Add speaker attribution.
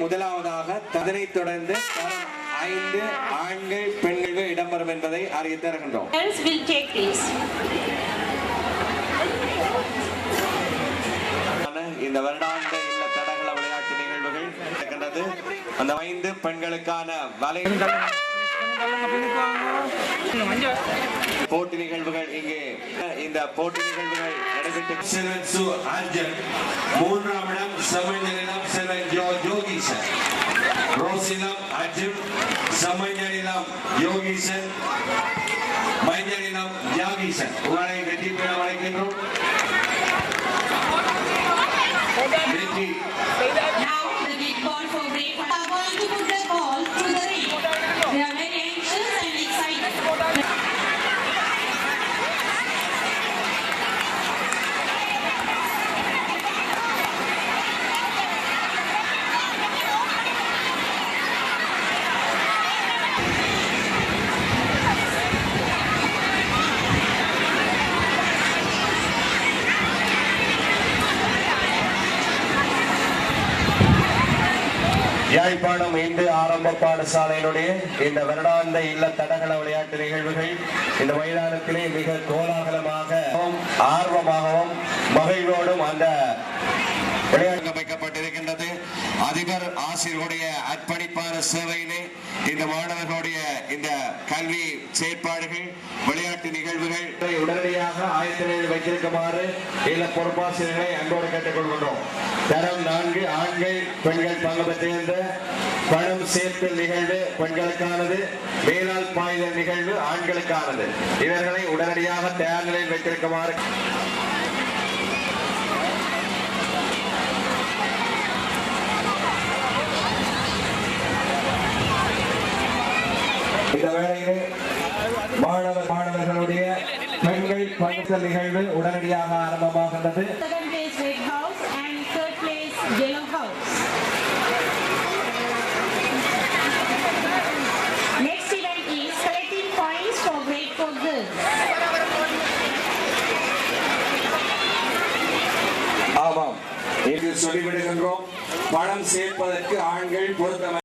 Speaker 1: முதலாவதாக அதனைத் தொடர்ந்து 5 ஆண்கள் பெண்கள் இடம்பெறும் என்பதை அறிய தருகின்றோம். இந்த வருடாந்த இல்ல தடகள விளையாட்டு நிகழ்வுகள் நடக்கின்றது. அந்த 5 பெண்களுக்கான போட்டி நிகழ்வுகள் இங்கே இந்த போட்டி நிகழ்வுகள் நடைபெற்று மூன்றாம் இடம் சமஞ்சலிடம் செல்வன் யோகீசன், ரோசிலம் அர்ஜுன், சமஞ்சலிடம் யோகீசன், மஞ்சளிடம் யாகீசன் உங்களை வெற்றி பெற அழைக்கின்றோம். யாழ்ப்பாணம் இந்து ஆரம்ப பாடசாலையினுடைய இந்த வருடாந்த இல்ல தடகள விளையாட்டு நிகழ்வுகள் இந்த மைதானத்திலே மிக கோலாகலமாகவும் ஆர்வமாகவும் மகிழ்வோடும் அந்த விளையாட்டு அமைக்கப்பட்டிருக்கின்றது. அதிபர் ஆசிரியருடைய அர்ப்பணிப்பான சேவையிலே இந்த மாணவர்களுடைய இந்த கல்வி செயற்பாடுகள் விளையாட்டு நிகழ்வுகள் உடனடியாக ஆயத்த நிலையில் வைத்திருக்குமாறு இல்ல பொறுப்பாசிரியர்களை அன்போடு கேட்டுக் கொள்கின்றோம். தரம் 4 ஆண்கள் பெண்கள் பங்கு பெற்றிருந்த பணம் சேர்த்தல் நிகழ்வு பெண்களுக்கானது, மேலாள் பாய்தல் நிகழ்வு ஆண்களுக்கானது. இவர்களை உடனடியாக தயார் நிலையில் வைத்திருக்குமாறு இந்த வேளையிலே மாணவர்களுடைய பெண்கள் பங்கேற்ற நிகழ்வு உடனடியாக ஆரம்பமாகின்றது. ஆமாம், இது சொல்லிவிடுகின்றோம். பணம் சேர்ப்பதற்கு ஆண்கள் பொருத்தம்